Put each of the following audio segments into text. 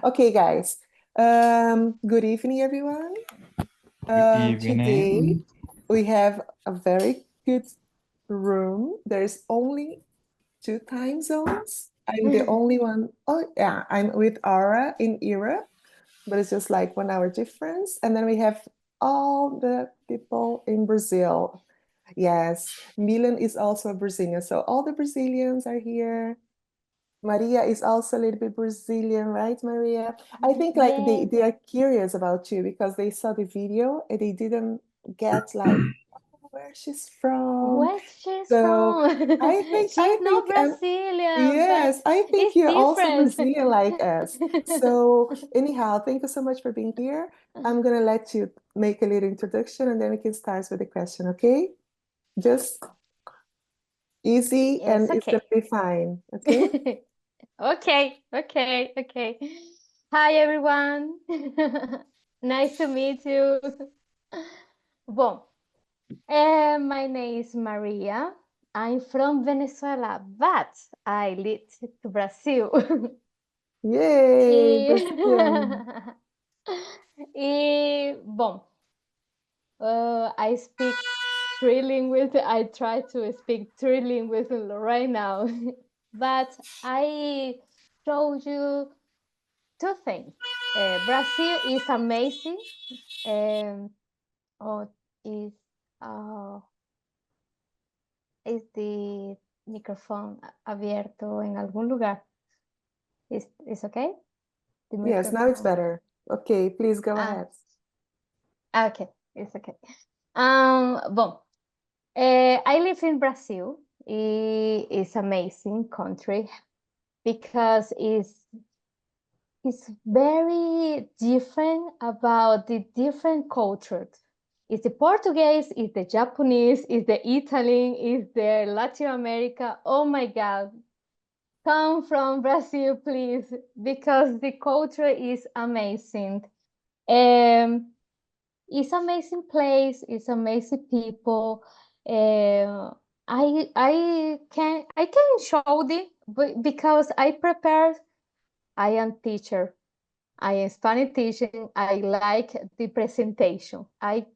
Okay, guys. Good evening, everyone. Good Today evening. we have a very good room. There's only two time zones. I'm the only one. Oh, yeah, I'm with Ara in Europe, but it's just like 1 hour difference. And then we have all the people in Brazil. Yes, Milan is also a Brazilian. So all the Brazilians are here. Maria is also a little bit Brazilian, right, Maria? I think like they, Yes. they are curious about you because they saw the video and they didn't get like where she's from. Where she's So from? I think I She's not think Brazilian, but yes, I think it's you're also different. Brazilian like us. So anyhow, thank you so much for being here. I'm gonna let you make a little introduction and then we can start with the question, okay? Just easy Yes, and it's gonna okay. be fine, okay? Okay. Hi, everyone. Nice to meet you. Bom, my name is Maria. I'm from Venezuela, but I lived to Brazil. Yay, E... Brazilian. Bom, I speak three languages. I try to speak three languages right now, but I show you two things. Brazil is amazing. Um, oh, is uh, is the microphone abierto en algún lugar? Is okay? The Yes, now it's microphone. better. Okay, please go Ah, ahead. okay, it's okay. Bom, I live in Brazil. It's amazing country because it's very different about the different cultures. It's the Portuguese, it's the Japanese, it's the Italian, it's the Latin America. Oh my God, come from Brazil, please, because the culture is amazing. It's amazing place. It's amazing people. I can show the because I prepared. I am teacher. I am Spanish teaching. I like the presentation. I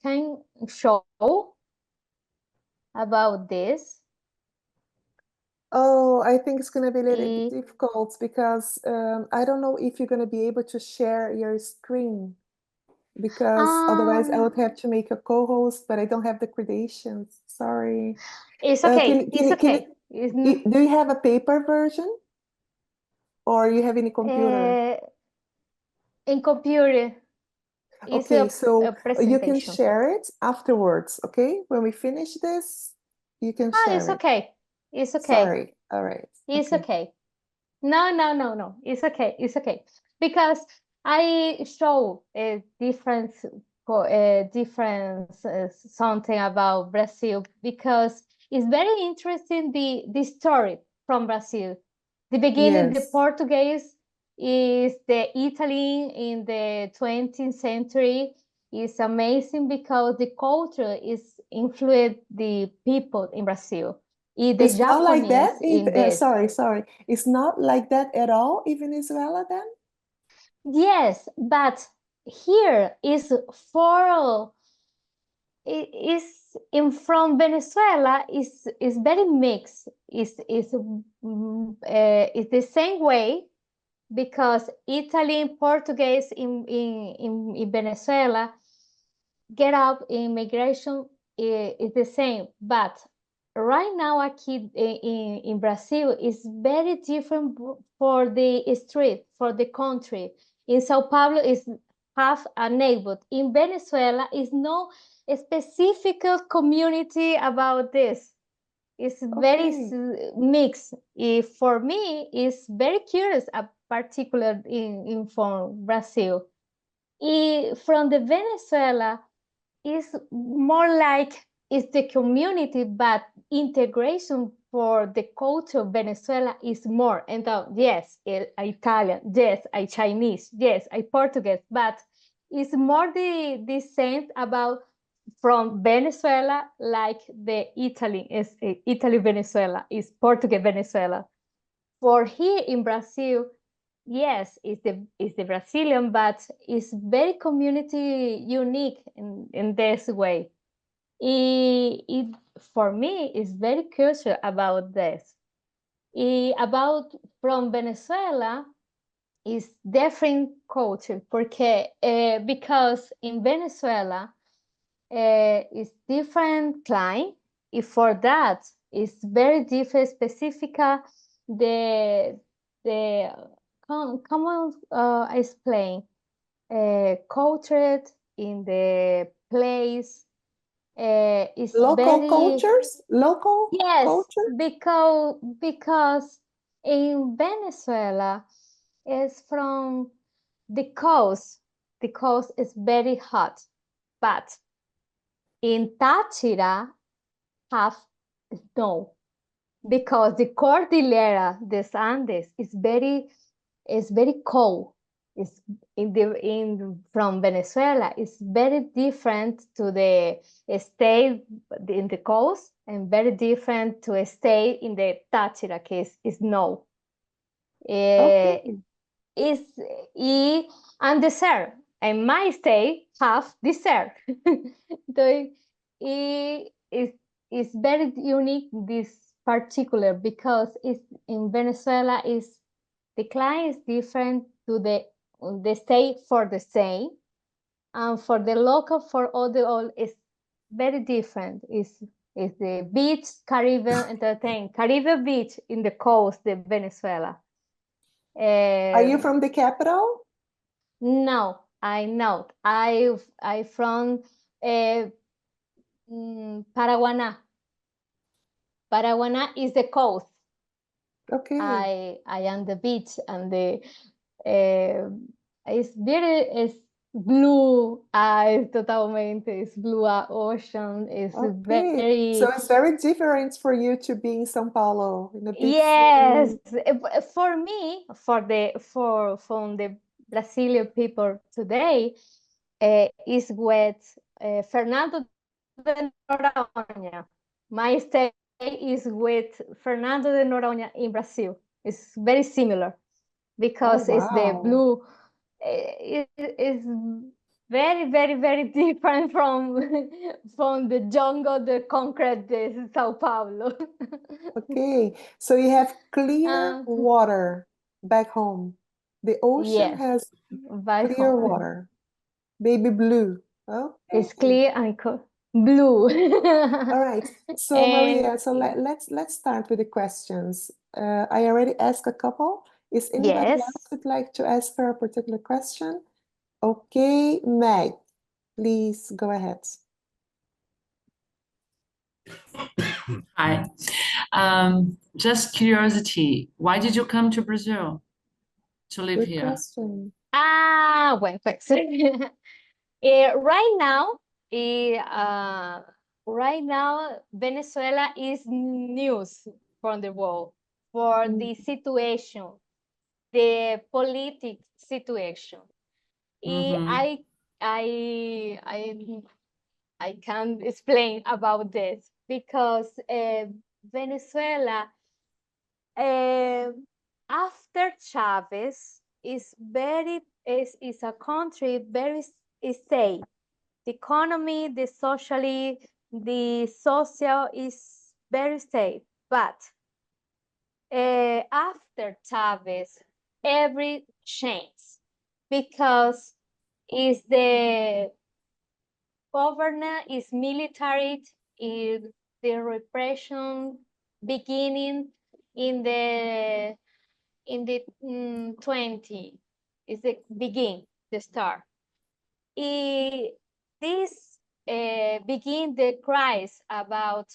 can show about this. Oh, I think it's going to be a little bit E, difficult because I don't know if you're going to be able to share your screen because otherwise I would um, have to make a co-host, but I don't have the credentials. Sorry. it's Uh, okay. can It's can can okay. It's do you have a paper version or you have any computer? uh, in computer. It's Okay, a so you can presentation. share it afterwards, okay? When we finish this, you can It's share it. okay. It's okay. Sorry. All right. It's Okay. okay. No. It's okay. It's okay. Because I show a different something about Brazil because it's very interesting the story from Brazil. The beginning, the Yes. Portuguese is the Italian in the 20th century is amazing because the culture is influenced the people in Brazil. The It's not like that. Japanese in this. Sorry. It's not like that at all in Venezuela then? Yes, but here is for is in from Venezuela is very mixed. Is the same way because Italian Portuguese in Venezuela get up immigration is the same, but right now aquí in Brazil is very different for the street, for the country. In Sao Paulo is half a neighborhood. In Venezuela is no specific community about this. It's very Okay. mixed. For me, it's very curious, a particular in from Brazil. From the Venezuela, is more like it's the community, but integration for the culture of Venezuela is more. And yes, I Italian, yes, I Chinese, yes, I Portuguese, but it's more the same about from Venezuela, like the Italy is Italy Venezuela is Portuguese Venezuela. For here in Brazil, yes, it's the Brazilian, but it's very community unique in this way. It for me is very curious about this. About from Venezuela is different culture because in Venezuela is different client. If for that is very different specific the come on explain culture in the place is Local very cultures, local yes culture. because in Venezuela is from the coast is very hot, but in Táchira have snow because the Cordillera, the Andes, is very cold. It's in from Venezuela. It's very different to the state in the coast and very different to a state in the Táchira case is snow. Okay. Is and desert. And my state have desert. So it's very unique this particular because it's in Venezuela is the client is different to the state for the same and for the local for all is very different. Is the beach Caribbean entertain Caribbean beach in the coast of Venezuela. Are you from the capital? No, I not. I from Paraguaná. Paraguaná is the coast. Okay. I am the beach and the it's blue eyes totalmente. It's blue ocean. It's Okay. very So it's very different for you to be in São Paulo, in a big yes. city. For me, from the Brazilian people today, is with Fernando de Noronha. My state is with Fernando de Noronha in Brazil. It's very similar because Oh, it's the wow. blue. It is very, very, very different from the jungle, the concrete, de Sao Paulo. Okay. So you have clear water back home. The ocean Yes, has back clear home. water, baby blue. It's Okay. clear and blue. All right. So And Maria, so let's start with the questions. I already asked a couple. Is anybody yes. else would like to ask her a particular question? Okay, Meg, please go ahead. Hi. Just curiosity, why did you come to Brazil to live Good here? question. Well, thanks. Right now, Venezuela is news from the world for the situation, the political situation. Mhm. I can't explain about this because Venezuela after Chavez is a country very stable. The economy, the socially, the social is very stable. But after Chavez, every change because is the governor is military, is the repression beginning in the 20 is the begin the start. This begin the crisis about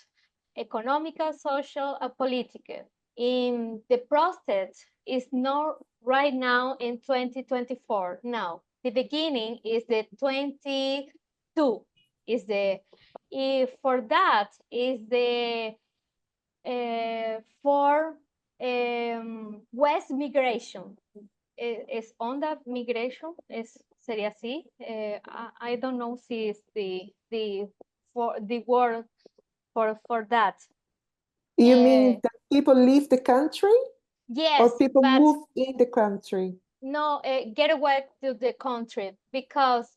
economical, social, and political. In the process is not right now in 2024. Now the beginning is the 22. Is the for that is the for west migration. Es onda migration, sería así. I don't know si is the for the word for that. You mean that people leave the country? Yes, Or people but move in the country? no, get away to the country because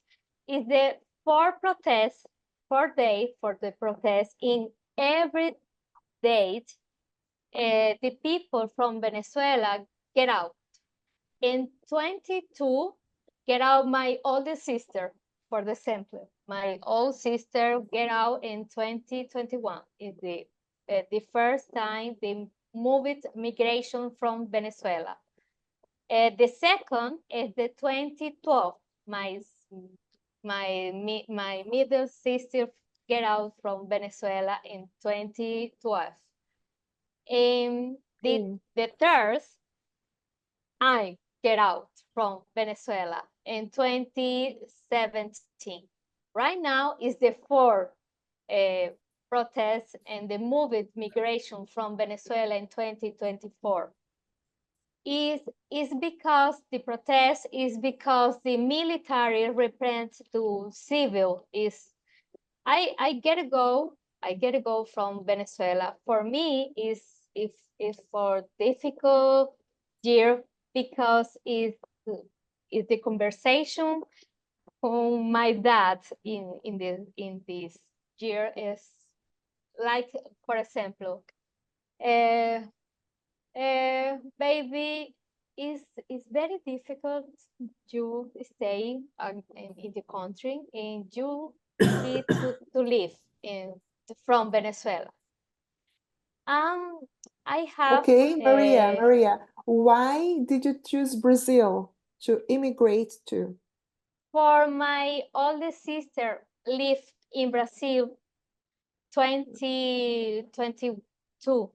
it's the for protest, 4 day for the protest in every date. The people from Venezuela get out. In 22, get out my oldest sister, for the example. My old sister get out in 2021. Is the first time they moved migration from Venezuela. The second is the 2012. My middle sister get out from Venezuela in 2012. The third, I get out from Venezuela in 2017. Right now is the fourth protest and the moved migration from Venezuela in 2024. Is because the protest is because the military represents to civil is I gotta go from Venezuela. For me is for difficult year because is the conversation from my dad in this year is like, for example, baby, it's very difficult to stay in the country and you need to live from Venezuela. I have Okay, Maria, why did you choose Brazil to immigrate to? For my oldest sister lived in Brazil 2022.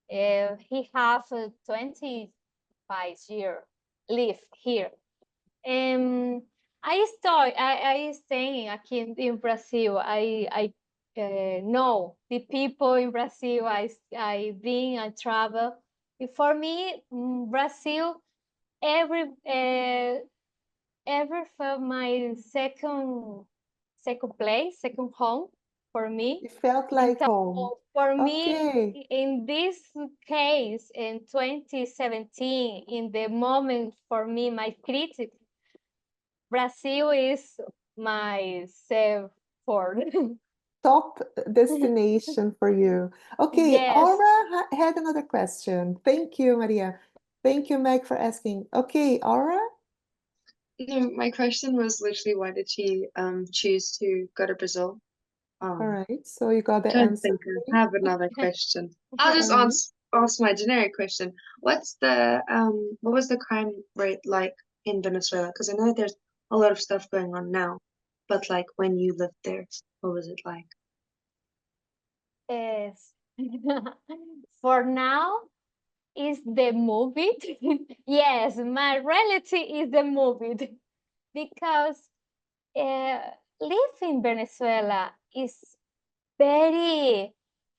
He has 25 years live here. I staying aqui in Brazil. I know the people in Brazil. I bring and travel. For me, Brazil every for my second place, second home for me. It felt like home. For Okay. me, in this case, in 2017, in the moment for me, my critic, Brazil is my safe for. Top destination for you. Okay, Yes. Aura had another question. Thank you, Maria. Thank you, Meg, for asking. Okay, Aura? No, my question was literally why did she choose to go to Brazil? All right, so you got the Don't answer. think I have another question. I'll just Alright. ask my generic question. What's the what was the crime rate like in Venezuela? Because I know there's a lot of stuff going on now, but like when you lived there, what was it like? Yes. For now, is the movie. Yes, my reality is the movie because live in Venezuela is very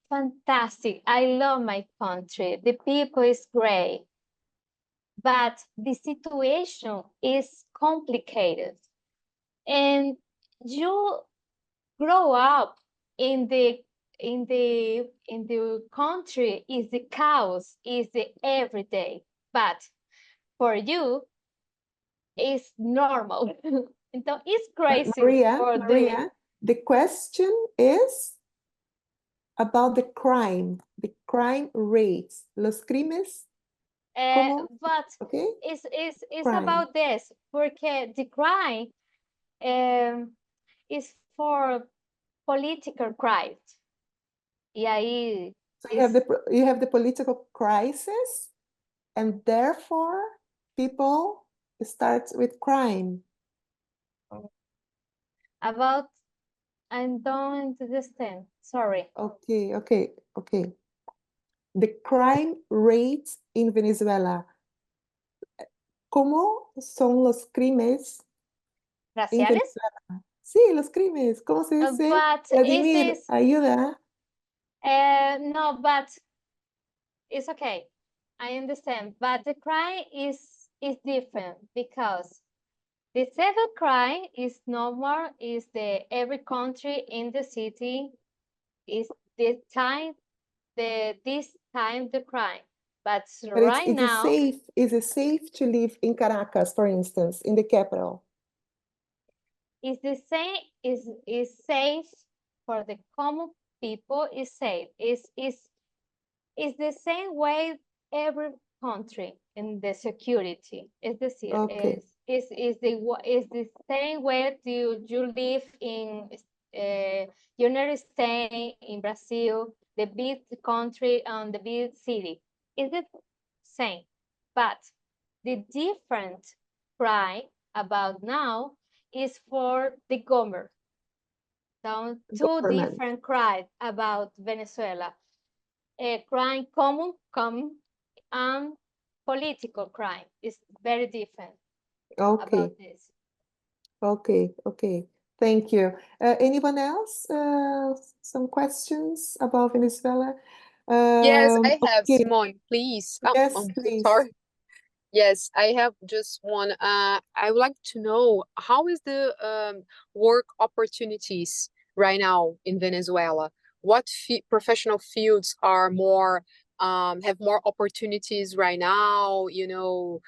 fantastic. I love my country. The people is great, but the situation is complicated, and you grow up in the country is the chaos, is the everyday, but for you it's normal. Então, it's crazy Maria, the question is about the crime rates. Los crímenes, ¿cómo? But Okay. it's Crime. about this, porque the crime is for political crime. E aí, So you have the political crisis, and therefore people start with crime. about, I don't understand. Sorry. Okay. The crime rates in Venezuela. ¿Cómo son los crímenes en Raciales? Venezuela? Sí, los crímenes. ¿Cómo se dice? But Vladimir, ayuda. no, but it's okay. I understand. But the crime is different because the civil crime is normal, is every country in the city is this time the crime. But But right is it now, safe? Is it safe to live in Caracas, for instance, in the capital? it's the same, is safe for the common people, is safe. Is the same way every country in the security. Is the Okay. is the same way you live in United States, in Brazil, the big country and the big city. Is the same, but the different cry about now is for the government. So two Government. different cries about Venezuela. Crime common and political crime is very different Okay. about this. Okay. Okay. Thank you. Anyone else? Some questions about Venezuela? Yes, I have, Okay. Simone, please. Oh, Yes, I'm so please. sorry. Yes, I have just one. I would like to know how is the work opportunities right now in Venezuela? What professional fields are more have more opportunities right now? You know,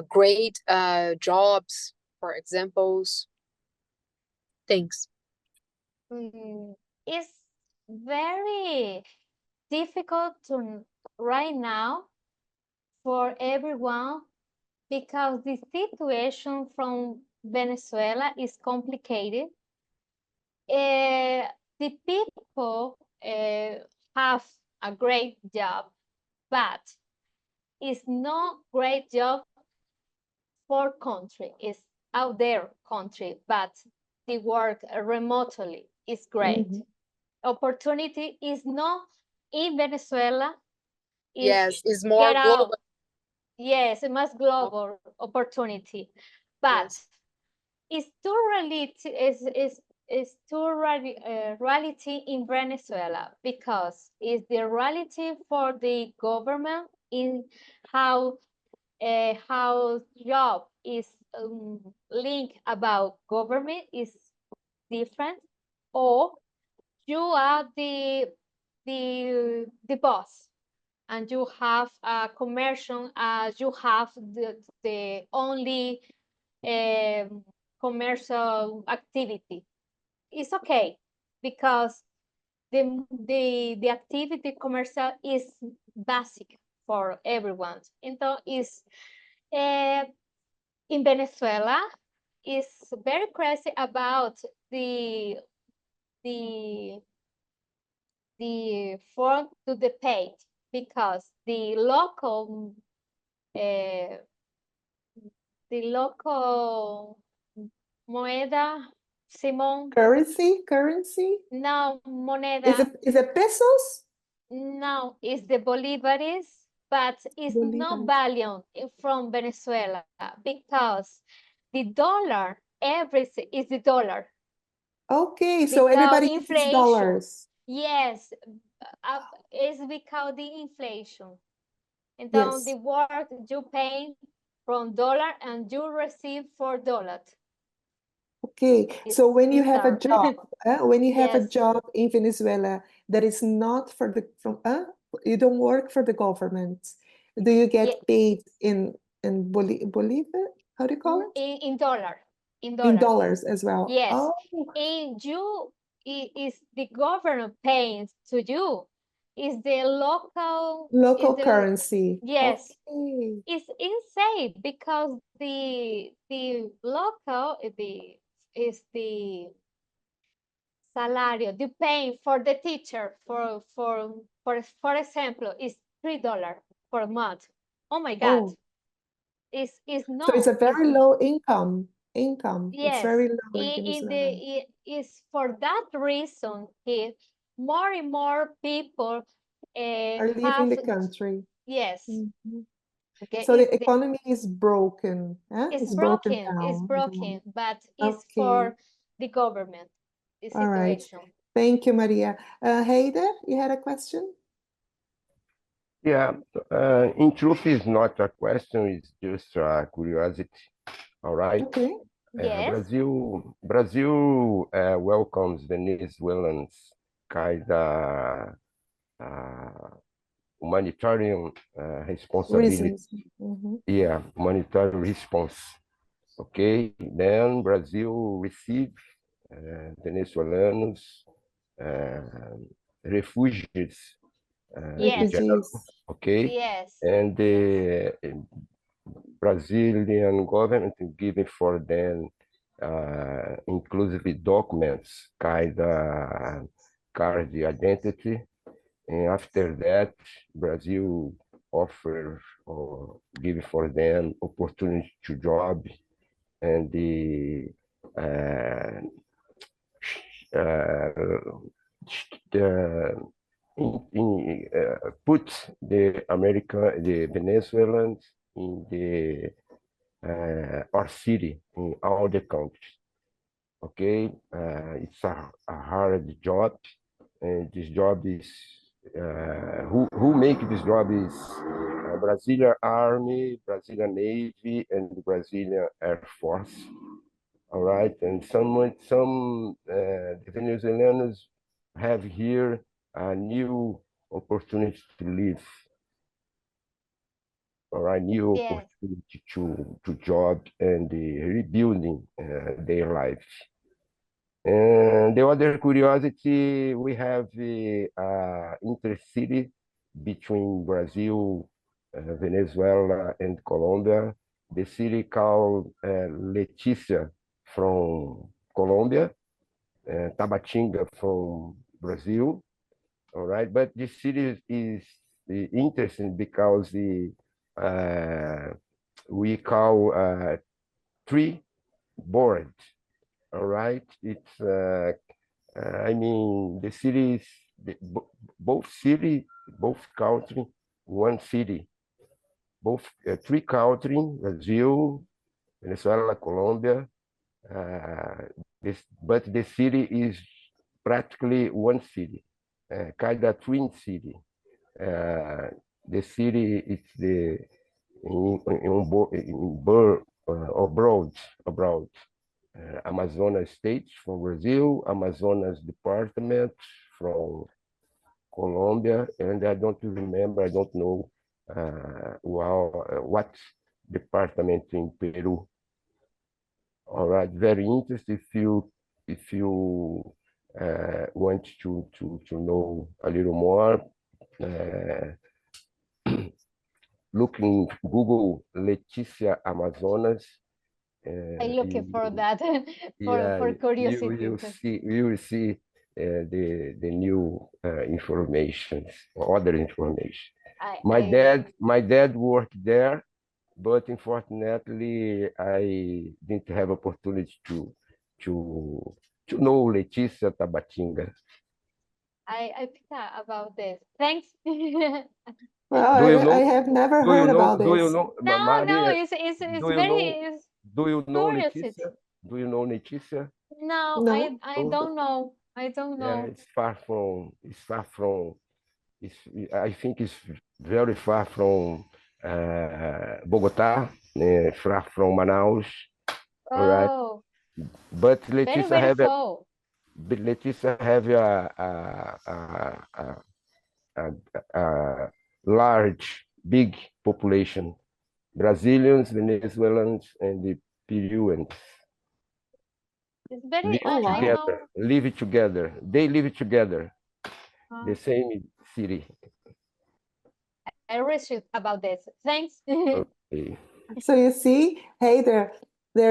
great jobs, for examples. Thanks. It's very difficult to right now for everyone because the situation from Venezuela is complicated. The people have a great job, but it's not great job for country. It's out there country, but the work remotely is great. Opportunity is not in Venezuela. Is Yes, is more get out. global. Yes, it must global opportunity, but Yes. it's too reality in Venezuela because it's the reality for the government in how job is linked about government is different, or you are the boss and you have a commercial, you have the only commercial activity. It's okay because the activity commercial is basic for everyone. Entonces, is in Venezuela is very crazy about the form to the paid because the local moneda, Simón. Currency? No, moneda. Is it pesos? No, it's the Bolivares, but it's no Bolivares. value from Venezuela because the dollar, everything is the dollar. Okay, so Because everybody uses inflation. dollars. Yes, it's because the inflation. Então, Yes. the work you pay from dollar and you receive $4. Okay, so when you have a bizarre. job, when you have a Yes. job in Venezuela that is not for the you don't work for the government, do you get paid in Bolivar? How do you call it? In dollar. In dollars as well. Yes. Oh, And you is the government paying to you. Is the local currency. Yes. Okay. It's insane because the local is the salario, the paying for the teacher for example is $3 per month. Oh my God. Oh. It's not. So it's a very low income. It's Yes. very low in Venezuela. Is for that reason more and more people Are leaving the country. Yes. Okay, so the economy is broken. It's broken broken. down. It's broken, but it's Okay. for the government. The All right. situation. Thank you, Maria. Heide, you had a question? Yeah, in truth, it's not a question, it's just a curiosity. All right. Okay. Yes. Brazil welcomes Venezuelans kind of humanitarian responsibility. Reasons. Mhm. Yeah, humanitarian response. Okay, then Brazil received Venezuelanos, refugees in Yes. general. Refugees. Okay, Yes. and the Brazilian government giving for them inclusive documents, kind of card identity. And after that, Brazil offer or give for them opportunity to job and the uh, put the Venezuelans in the our city in all the countries. Okay, it's a hard job, and this job is who make this job is Brazilian Army, Brazilian Navy, and the Brazilian Air Force. All right, and some the Venezuelans have here a new opportunity to live. All right, new Yes. opportunity to job and the rebuilding their life. And the other curiosity, we have the intercity between Brazil, Venezuela, and Colombia. The city called Leticia from Colombia, Tabatinga from Brazil. All right, but this city is interesting because we call tree board. All right, it's I mean the cities, both city, both country, one city, both three country, Brazil, Venezuela, Colombia. But the city is practically one city, kind of twin city. The city is the abroad. Amazonas State from Brazil, Amazonas Department from Colombia, and I don't remember, I don't know what department in Peru. All right, very interesting. If you want to know a little more, look in Google Leticia Amazonas. I'm looking for that Yeah, for you curiosity. will see the new information, other information. My dad worked there, but unfortunately I didn't have opportunity to know Letícia Tabatinga. I picked up about this. Thanks. Well, Do you know? I have never Do you heard know? about Do you this. know, No, Maria? it's Do you know? very Do you know curiosity. Letícia? Do you know Letícia? No, No. I don't know. I don't Yeah, know. it's far from. It's, I think it's very far from Bogotá, far from Manaus. All right, Oh, but very, very far. Letícia have a large, big population. Brazilians, Venezuelans, and the Peruvians It's very, Oh, wow. I know. live together. They live together, Uh, the same city. I researched about this. Thanks. Okay. So you see, hey, there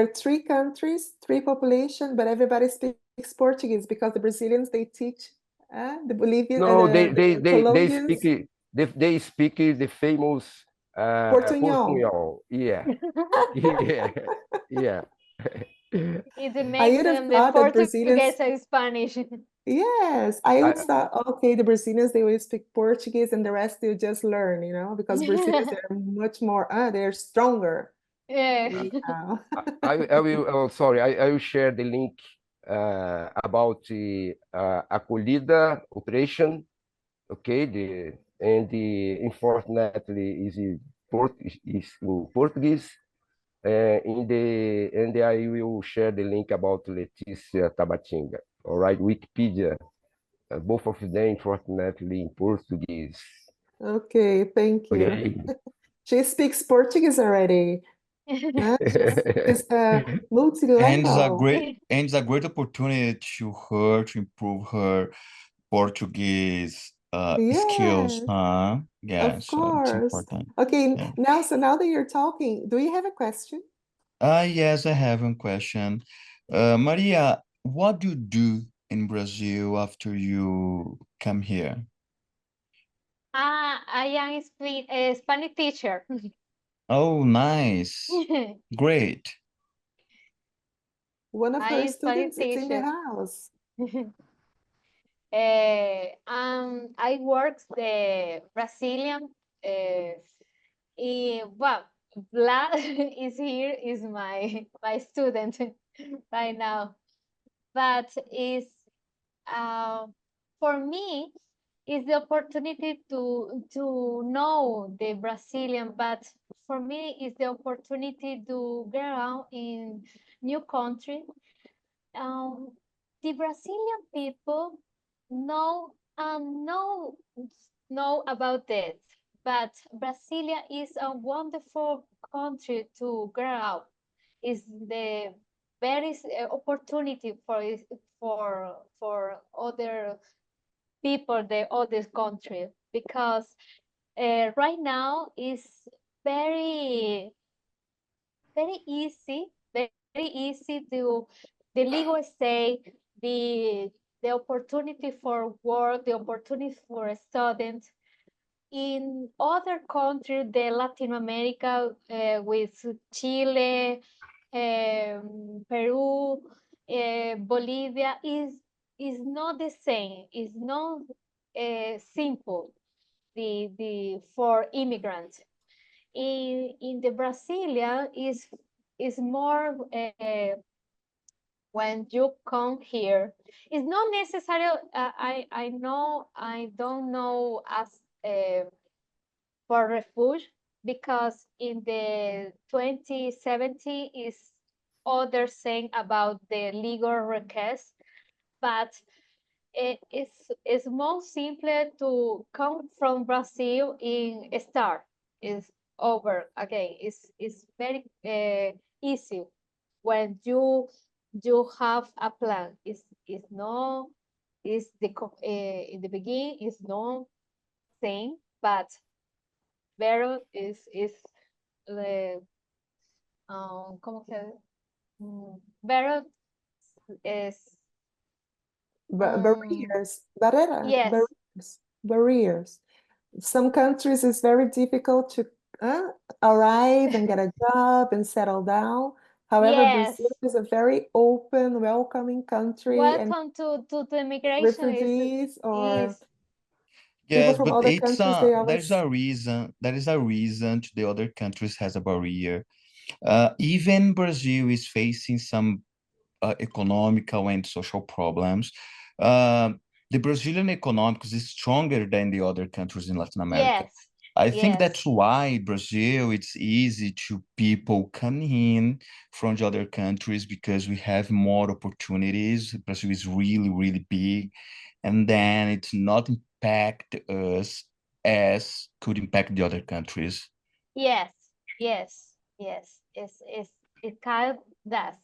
are three countries, three population, but everybody speaks Portuguese because the Brazilians they teach the Bolivian No, the Colombians they speak the famous Portuñol. Portuñol. Yeah, yeah, yeah. It I makes would have them the thought that Brazilians, Portuguese and Spanish. yes, I would I, thought, okay, the Brazilians they will speak Portuguese and the rest they just learn, you know, because Brazilians they're much more, they're stronger. Yeah. Yeah. I will. Oh, sorry, I will share the link about the acolhida operation. Okay, unfortunately is in Portuguese. And I will share the link about Letícia Tabatinga. All right, Wikipedia, both of them unfortunately in Portuguese. Okay, thank you. Okay. She speaks Portuguese already. Huh? She's And multilingual. it's a great opportunity to her to improve her Portuguese skills, Yes, huh? Yeah, of so it's course. important. Okay, Yeah. now that you're talking, do you have a question? Yes, I have one question. Maria, what do you do in Brazil after you come here? I am a Spanish teacher. Oh, nice. Great. One of I her am Spanish students is in the teacher. house. I work the Brazilian. Well, Vlad is here, is my student right now, but is for me is the opportunity to know the Brazilian, but for me is the opportunity to go around in new country. um, the Brazilian people know about this, but Brasilia is a wonderful country to grow up. Is the very opportunity for other people the other country, because right now is very very easy to the legal stay, the the opportunity for work, the opportunity for a student. In other countries, the Latin America, with Chile, Peru, Bolivia, is not the same. Is not simple. The for immigrants in the Brasilia is more when you come here. It's not necessary. I know I don't know as for refuge, because in the 2017 is other saying about the legal request, but it's more simple to come from Brazil in start is over again. It's very easy when you have a plan. It's no is the in the beginning is no same, but very is ¿cómo que very is Barriers, barreira, yes. barriers. Some countries it's very difficult to arrive and get a job and settle down. However, Yes. Brazil is a very open, welcoming country, and Welcome to the immigration refugees or is people Yes, from but other it's countries, they there's always a reason. There is a reason to the other countries has a barrier. Even Brazil is facing some economical and social problems. Uh, the Brazilian economics is stronger than the other countries in Latin America. yes. I think Yes. that's why Brazil, it's easy to people coming in from the other countries because we have more opportunities. Brazil is really, really big. And then it's not impact us as could impact the other countries. Yes, yes. It kind of does,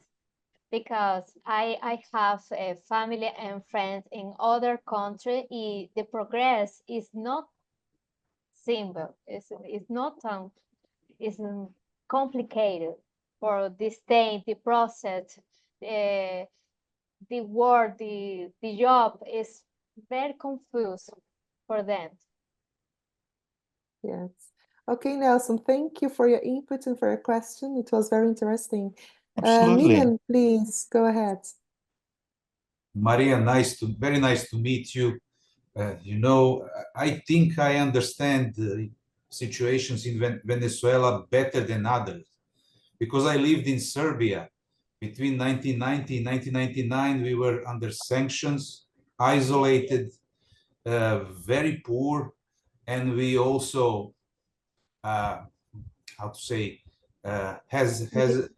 because I have a family and friends in other country. The progress is not simple. It's not it's complicated for the state, the process, uh, the work, the job is very confused for them. yes. Okay, Nelson, thank you for your input and for your question. It was very interesting. Absolutely. Milan, please go ahead. Maria, very nice to meet you. You know, I think I understand the situations in Venezuela better than others, because I lived in Serbia between 1990 and 1999. We were under sanctions, isolated, very poor, and we also, how to say, has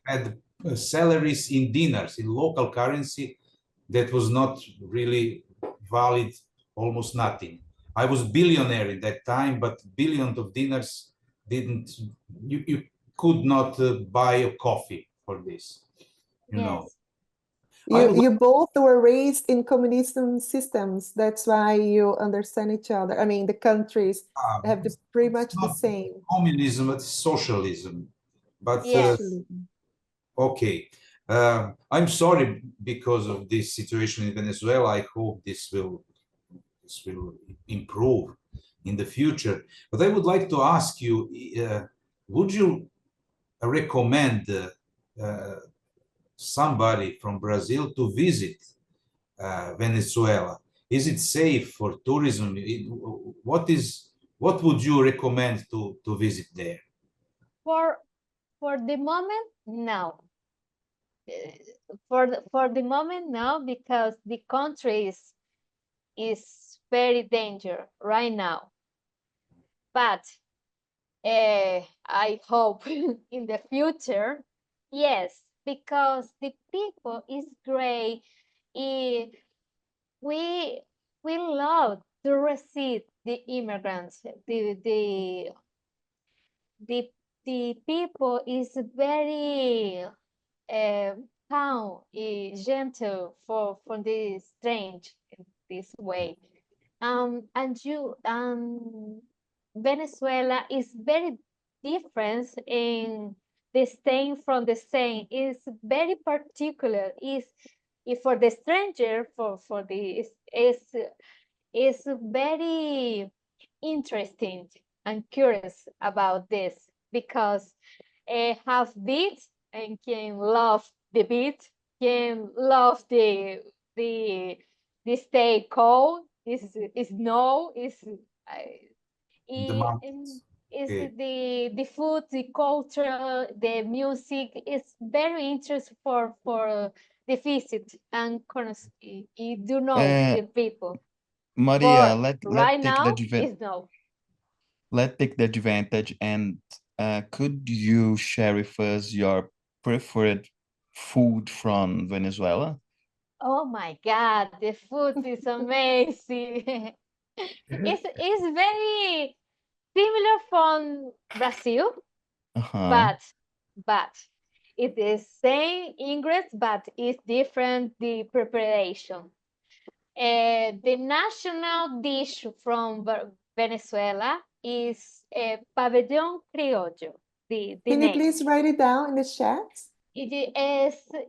had salaries in dinars, in local currency, that was not really valid, almost nothing. I was billionaire in that time, but billions of dinars didn't, you could not buy a coffee for this, you know. Yes. You both were raised in communism systems. That's why you understand each other. I mean, the countries have pretty much the not same. communism, it's socialism. But Yes. okay. I'm sorry because of this situation in Venezuela. I hope this will improve in the future. But I would like to ask you, would you recommend somebody from Brazil to visit Venezuela? Is it safe for tourism? What would you recommend to visit there? For the moment, no. For the moment, no, because the country is very dangerous right now. But I hope in the future, yes, because the people is great. We love to receive the immigrants. The people is very calm, gentle for the strange in this way. And Venezuela is very different in the same from the same. Is very particular. Is for the stranger for the is very interesting and curious about this because have beat and can love the beat, can love the stay cold, is no, The mountains. is Okay. the food, the culture, the music is very interesting for the visit and you do know Uh, the people. Maria, For let right take the now is no. let's take the advantage and could you share with us your preferred food from Venezuela? Oh my God, the food is amazing. It's very similar from Brazil, Uh-huh. but it is same ingredients, but it's different the preparation. The national dish from Venezuela is pabellón criollo. The Can you name. please write it down in the chat? It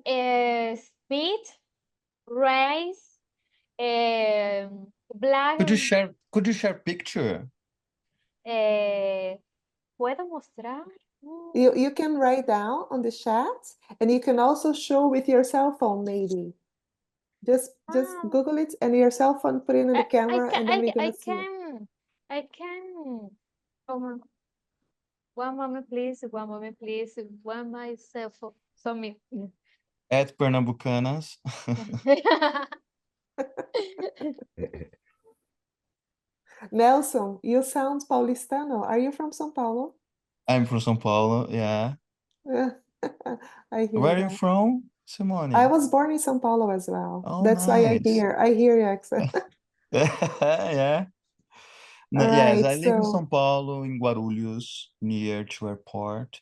is meat, rice, black. Could you share picture? ¿Puedo mostrar? You can write down on the chat, and you can also show with your cell phone, maybe. Just Google it and your cell phone, put it in the camera, and then we're gonna see it. I can. One moment, please. One moment, please. One myself. So me. At Pernambucanas. Nelson, you sound paulistano. Are you from São Paulo? I'm from São Paulo, yeah. I hear Where are you that. from, Simone? I was born in São Paulo as well. Oh, That's why I nice. hear your accent. Yeah. All Yes, right, I live in so São Paulo, in Guarulhos, near to airport.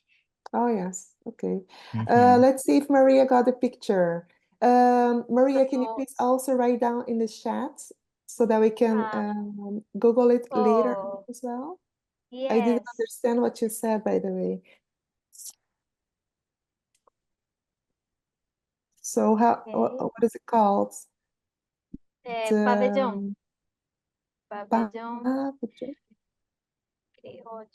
oh yes, okay. Mhm. Let's see if Maria got the picture. Maria, can you please also write down in the chat so that we can Google it later Oh, as well? I didn't yes. understand what you said, by the way. So how, Okay. what is it called? Pabellón. Pabellón Pabellón. criollo.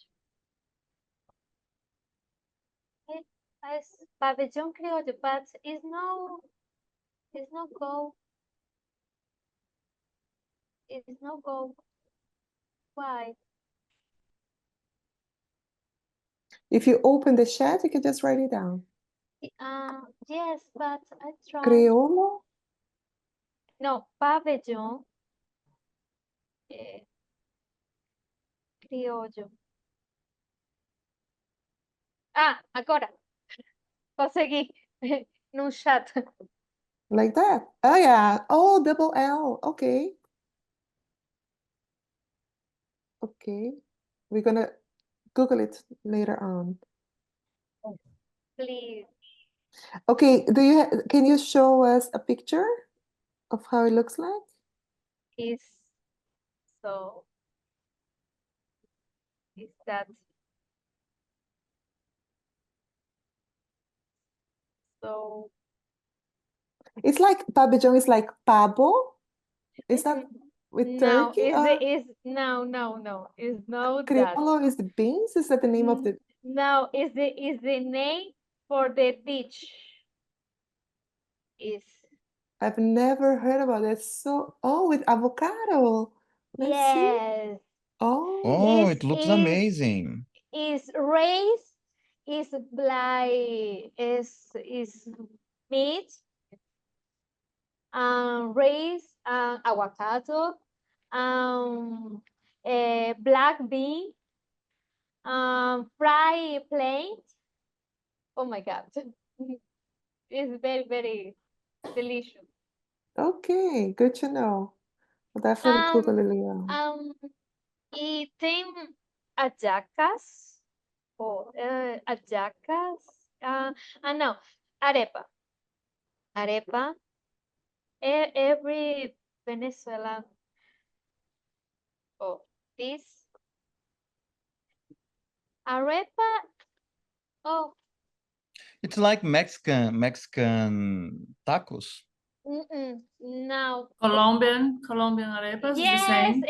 It's pabellón criollo, but it's no go. It's no go. Why? If you open the chat, you can just write it down. Yes, but I tried. Criollo? No, pabellón criollo. Agora. Consegui. No chat. Like that. Oh yeah. Oh, double L. Okay. Okay, we're gonna Google it later on. Please. Okay, can you show us a picture of how it looks like? Is so. Is that so? It's like pabellón is like pavo. Is that with No, turkey? no. Is no that. Criollo is the beans? Is that the name of the? No, is the name for the dish. Is I've never heard about it. So, oh, with avocado. Let's see. yes. Oh, Oh, Is it looks is amazing. is rice is like is meat, rice, avocado, black bean, fry plain. Oh my God, it's very very delicious. okay. Good to know. I'll definitely Google it later. Y tem hallacas or hallacas. No, arepa. Arepa. Every Venezuelan. Oh, this arepa. Oh, It's like Mexican tacos. no. Colombian arepas is the Yes, same.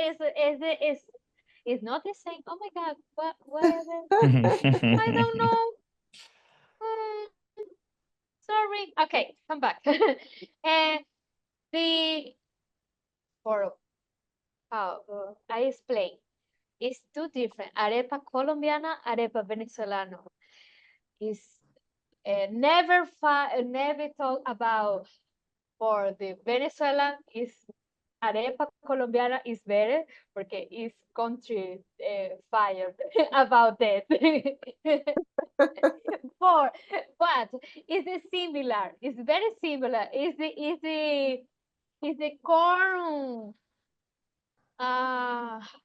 it's not the same. Oh my God, whatever. I don't know. Sorry. Okay, come back. And the for I explain. It's two different. Arepa colombiana, arepa venezolano. Is never talk about for the Venezuelan is arepa colombiana is better porque is country fired about that. But it's similar. It's very similar. Is the corn.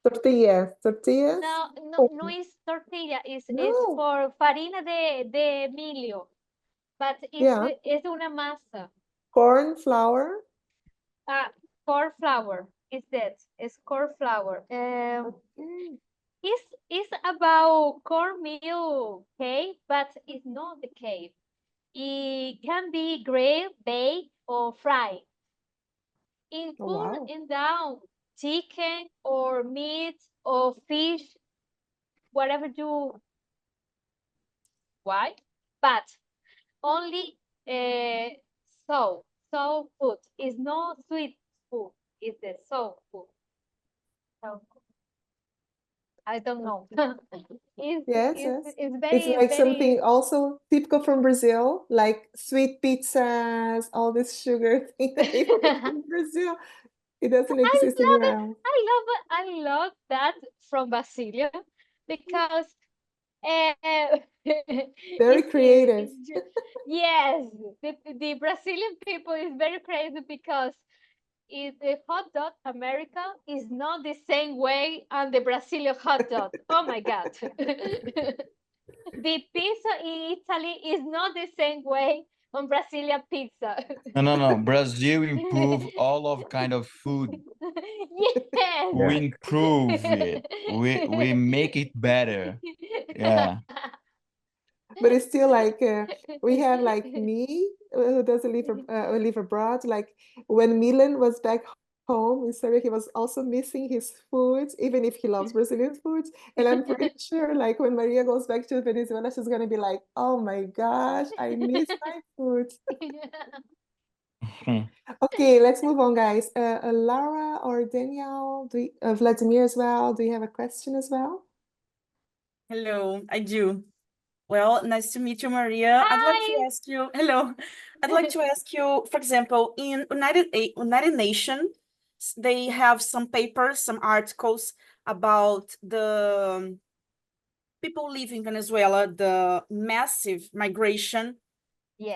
Tortillas. No es tortilla, es No. por farina de milio, but Yeah. es una masa. Corn flour. Corn flour is that. It's corn flour. Okay. It's about cornmeal cake, but it's not the cake. It can be grilled, baked, or fried. In Oh, put wow. in down chicken or meat or fish, whatever you want, but only soul food. It's not sweet food. It's the soul food. So, I don't know. Yes. It's It's very like very something also typical from Brazil, like sweet pizzas, all this sugar thing that they make in Brazil. It doesn't exist anywhere else. I love that from Brasilia because Very creative. yes, the Brazilian people is very crazy because the hot dog America is not the same way on the Brazilian hot dog. Oh my God. The pizza in Italy is not the same way on Brazilian pizza. No. Brazil improve all of kind of food. Yes. We improve it. We make it better. Yeah. But it's still like we have like me who doesn't live abroad. Like when Milan was back home in Serbia, he was also missing his foods, even if he loves Brazilian foods. And I'm pretty sure like when Maria goes back to Venezuela, she's gonna be like, oh my gosh, I miss my food. Okay, let's move on, guys. Laura or Danielle, Vladimir as well. Do you have a question as well? Hello, I do. Well, nice to meet you, Maria. I'd like to ask you, hello. I'd like to ask you, for example, in United Nations, they have some papers, some articles about the people living in Venezuela, the massive migration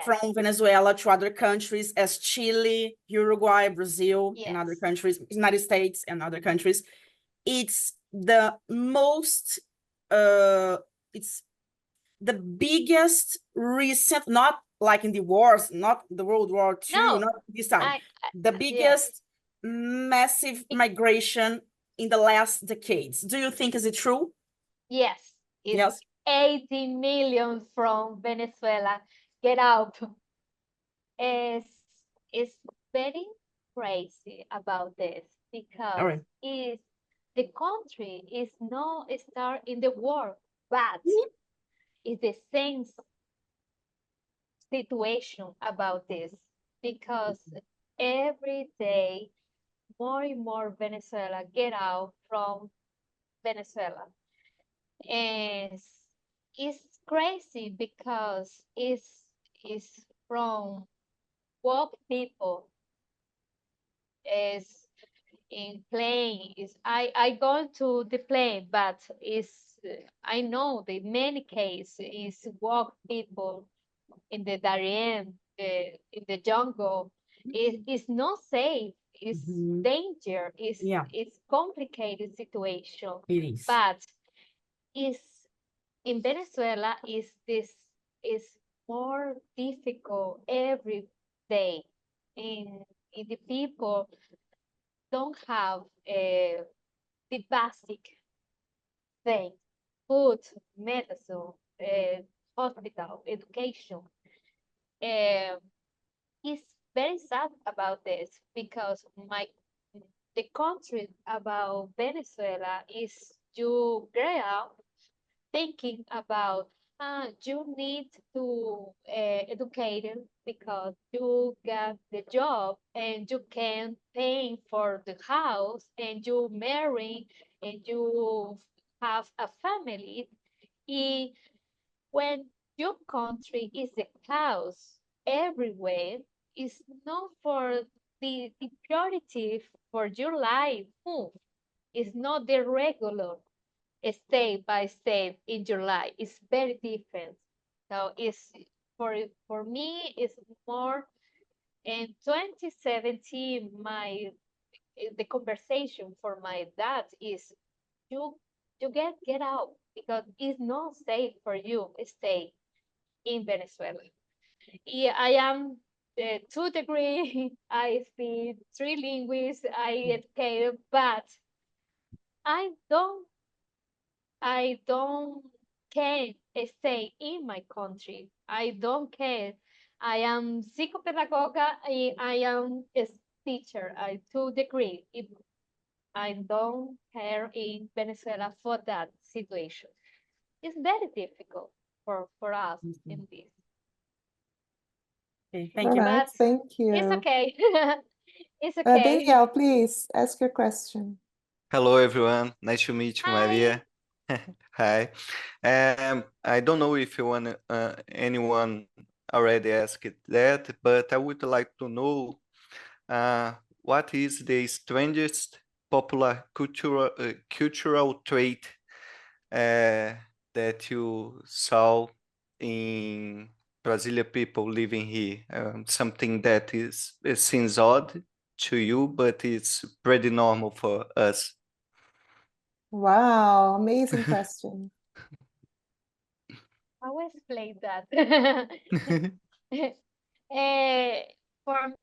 from Venezuela to other countries as Chile, Uruguay, Brazil, and other countries, United States and other countries. It's the most it's the biggest recent, not like in the wars, not the World War II, No, not this time, the yeah. biggest massive migration in the last decades. Do you think is it true? Yes, it's Yes. 80 million from Venezuela. Get out. It's very crazy about this because right. is the country is not start in the war, but it's the same situation about this because every day more and more Venezuela get out from Venezuela. And it's crazy because it's from work people is in plane is I go to the plane, but is I know the many case is work people in the Darien, in the jungle. It's not safe. It's danger. It's complicated situation. It is. But is in Venezuela is this is more difficult every day. In the people don't have the basic thing, food, medicine, hospital, education. It's very sad about this because the country about Venezuela is you grow up thinking about you need to educate because you get the job and you can pay for the house and you marry and you have a family. When your country is a chaos everywhere, it's not for the priority for your life move. It's not the regular step by step in your life. It's very different. So it's for me it's more in 2017 the conversation for my dad is you get out because it's not safe for you stay in Venezuela. Yeah, I am 2 degree. I speak 3 languages. I educated, but I don't can stay in my country. I don't care. I am psychopedagoga. I am a teacher. I 2 degree. I don't care in Venezuela for that situation. It's very difficult for us in this. Okay, thank you. All right, But thank you. it's okay. It's okay. Daniel, please ask your question. Hello, everyone. Nice to meet you, Hi. Maria. Hi. I don't know if anyone already asked that, but I would like to know what is the strangest popular cultural trait that you saw in Brazilian people living here? Something that it seems odd to you, but it's pretty normal for us. Wow, amazing question. I will explain that. For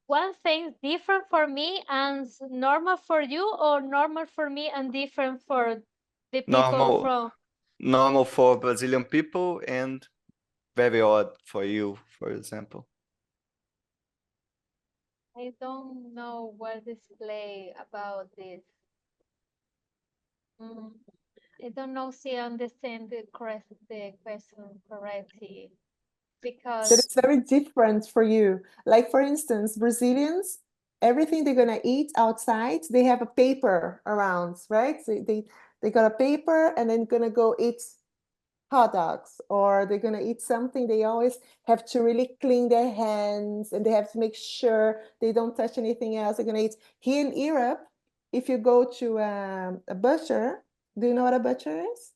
one thing different for me and normal for you, or normal for me and different for the people from. Normal for Brazilian people and very odd for you, for example. I don't know what display about this. I don't know if I understand the question correctly because That it's very different for you. Like for instance, Brazilians, everything they're gonna eat outside, they have a paper around, right? So they got a paper and then gonna go eat hot dogs, or they're gonna eat something. They always have to really clean their hands and they have to make sure they don't touch anything else. They're gonna eat. Here in Europe, if you go to a butcher, do you know what a butcher is?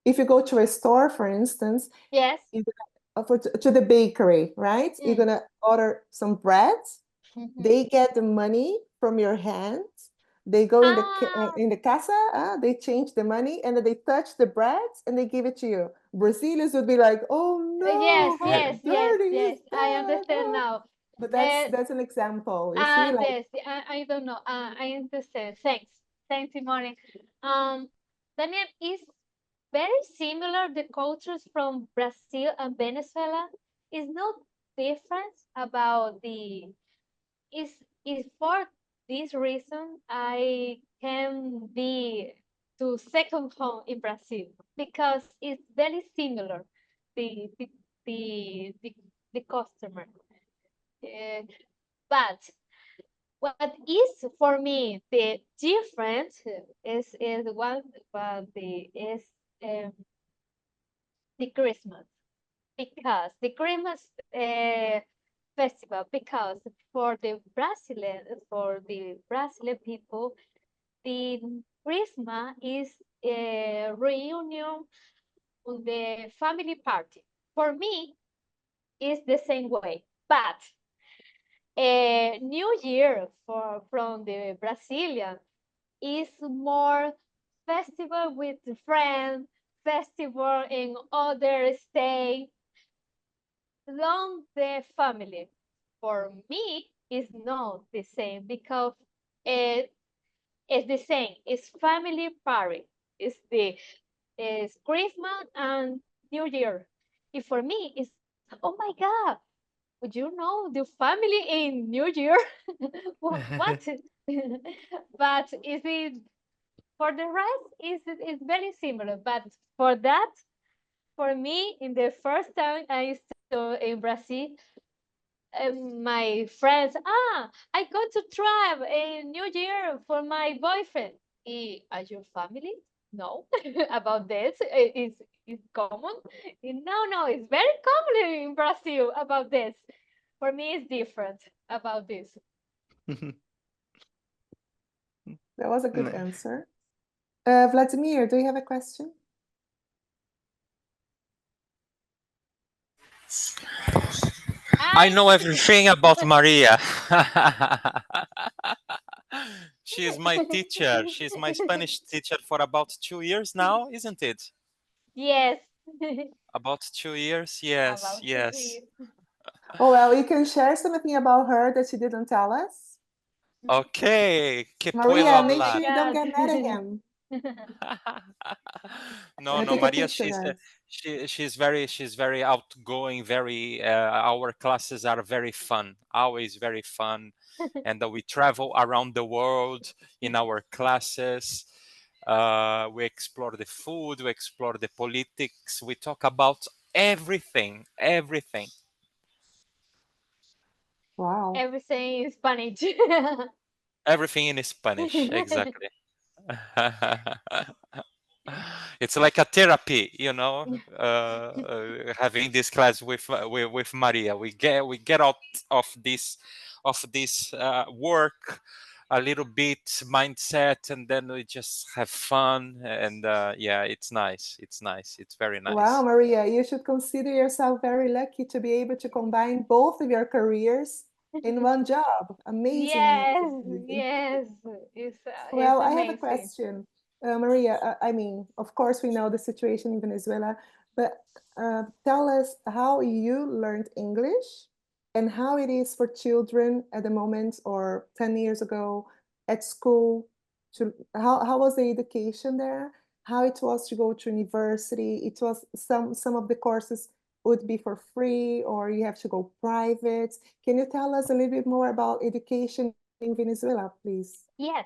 If you go to a store, for instance, yes. To the bakery, right? You're gonna order some bread. Mhm. They get the money from your hands. They go in the casa, they change the money, and then they touch the bread and they give it to you. Brazilians would be like, "Oh no, Yes, how yes, dirty yes, is I that?" understand Oh. now. But that's an example. You see, like, Yes, I don't know. I understand. Thanks, Simone. Daniel, is very similar the cultures from Brazil and Venezuela. Is no difference about the is for this reason I can be to second home in Brazil because it's very similar the the the customer. Uh, but what is for me the difference is what um, the Christmas because the Christmas festival because for the Brazilian people the Christmas is a reunion on the family party. For me, it's the same way, but New Year from the Brazilian is more festival with friends, festival in other state, long the family. For me, it's not the same because it's the same. It's family party. It's Christmas and New Year. And for me, it's oh my God, would you know the family in New Year? What? But is it for the rest? Is very similar. But for that, for me, in the first time I saw in Brazil, my friends, I go to travel in New Year for my boyfriend. Are your family? No, about this is common. No, it's very common in Brazil about this. For me, it's different about this. that was a good answer. Vladimir, do you have a question? I know everything about Maria. She is my teacher. She's my Spanish teacher for about 2 years now, isn't it? Yes. About 2 years? Yes, About yes. this. Oh, well, you can share something about her that she didn't tell us. Okay, ¿qué puedo Maria, make hablar? sure you don't get mad at him. No, Take a Maria, picture, guys. she's very outgoing, very our classes are very fun, always very fun. And we travel around the world in our classes. We explore the food, we explore the politics, we talk about everything. Wow. Everything in Spanish. Everything in Spanish, exactly. It's like a therapy, having this class with Maria. We get out of this work a little bit mindset, and then we just have fun. And yeah, it's nice. It's very nice. Wow, Maria, you should consider yourself very lucky to be able to combine both of your careers in one job. Amazing. Yes. Well, It's I have a amazing. question. Maria, I mean, of course, we know the situation in Venezuela, but tell us how you learned English and how it is for children at the moment or 10 years ago at school. How was the education there? How it was to go to university? It was some of the courses would be for free or you have to go private. Can you tell us a little bit more about education in Venezuela, please? Yes.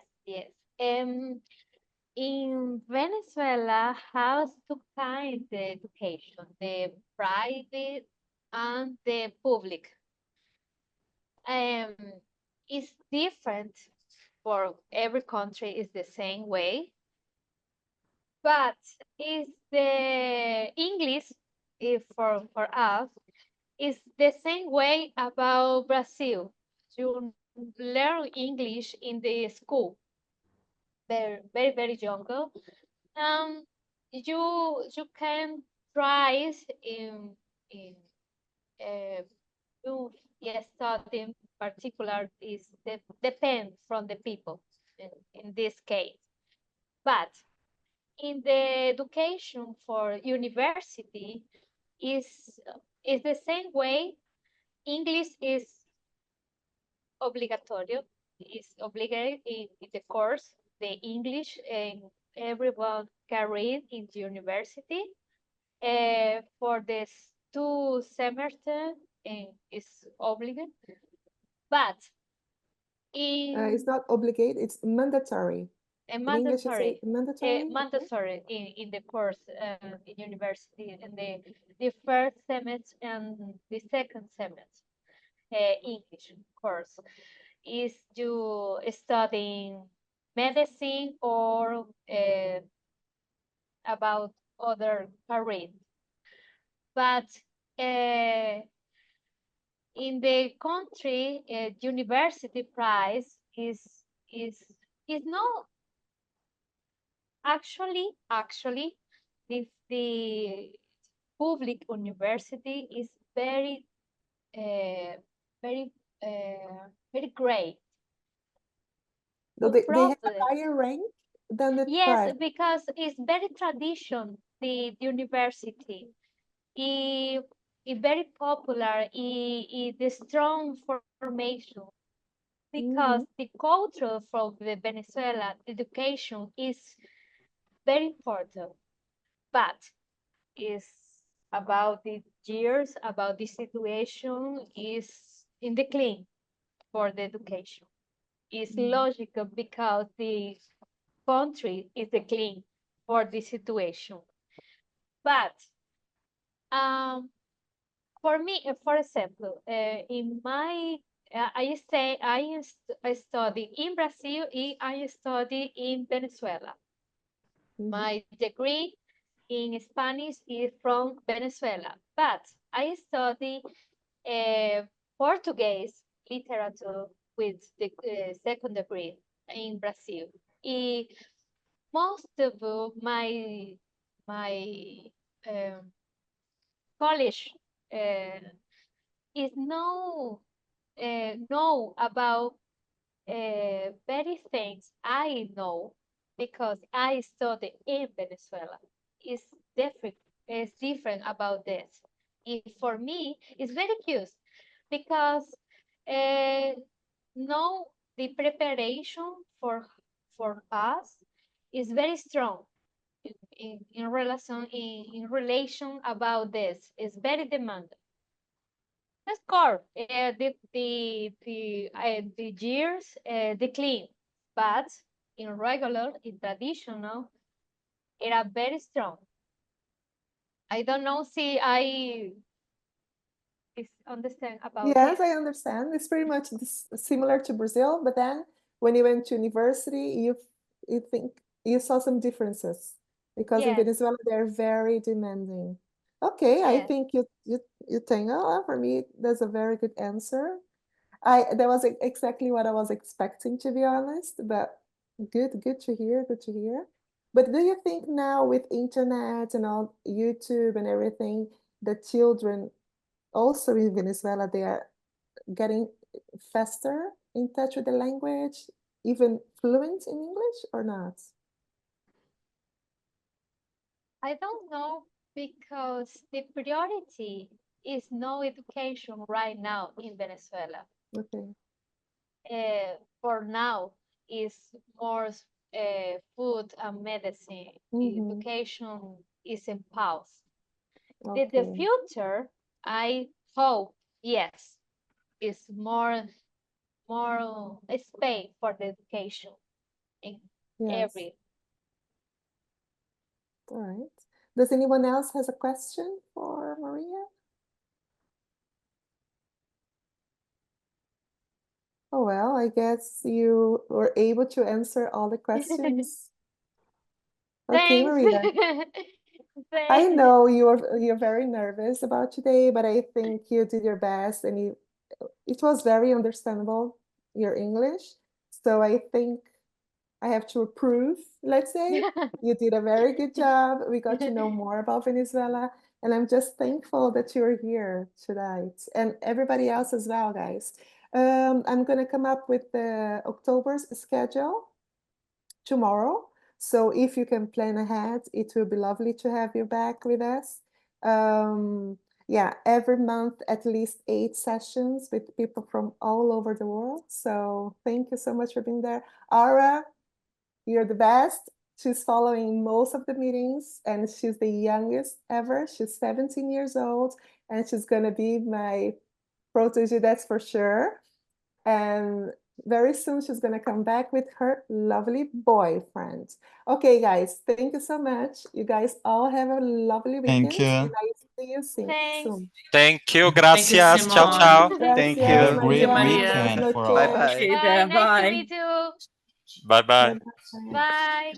In Venezuela, has two kinds of education, the private and the public. It's different for every country, is the same way, but is the English for us is the same way about Brazil. You learn English in the school, very young. You can try in you yes study in particular is depend from the people. in this case. But in the education for university is the same way. English is obligatorio, is obligatory in the course, the English, and everyone can read in the university. For this 2 semesters, is obligatory, but It's not obligate, it's mandatory. In English, it's mandatory. Mandatory in the course in university, in the first semester and the second semester English course is you studying medicine or about other career. But in the country, university price is not actually the public university is very very great. So The they have a problem- higher rank than the Yes, private. because it's very tradition, the university. It's very popular, the strong formation. Because the culture from the Venezuela education is very important, but is about the years, about the situation is in decline for the education. It's logical because the country is declining for the situation. But for me, for example, in my I study in Brazil and I study in Venezuela. My degree in Spanish is from Venezuela, but I study Portuguese literature with the second degree in Brazil. Most of my college is know about very things I know because I study in Venezuela. It's different about this. For me, it's very curious because no, the preparation for us is very strong in relation about this. It's very demanding. Of course, the years decline, but in regular, in traditional, it are very strong. I don't know see I understand about Yes, this. I understand. It's pretty much similar to Brazil, but then when you went to university, you think you saw some differences because in Yes. Venezuela they're very demanding. Okay, I Yes. think you think, oh, for me, that's a very good answer. That was exactly what I was expecting, to be honest, but good to hear, good to hear. But do you think now with internet and all YouTube and everything, the children also in Venezuela, they are getting faster in touch with the language, even fluent in English or not? I don't know because the priority is no education right now in Venezuela. Okay. For now is more food and medicine. Education is in pause. Okay. The future, I hope, yes, is more space for the education in every. All right. Does anyone else has a question for Maria? Oh, well, I guess you were able to answer all the questions. Okay, Thanks. Maria. I know you're very nervous about today, but I think you did your best and it was very understandable, your English. So I think I have to approve, let's say. You did a very good job. We got to know more about Venezuela, and I'm just thankful that you're here tonight, and everybody else as well, guys. I'm gonna come up with the October's schedule tomorrow. So if you can plan ahead, it will be lovely to have you back with us. Yeah, every month, at least 8 sessions with people from all over the world. So thank you so much for being there. Ara, you're the best. She's following most of the meetings, and she's the youngest ever. She's 17 years old, and she's going to be my protege, that's for sure. And very soon she's going to come back with her lovely boyfriend. Okay, guys, thank you so much. You guys all have a lovely weekend. Thank you. And I see you Thanks. soon. Thank you, Thank you, gracias. Ciao, Simone. ciao. Thank Gracias, you. Have a great Maria. weekend for all. Okay. Bye bye. Okay, Bye. there, Nice to bye. meet you. Bye bye. Bye-bye. Bye.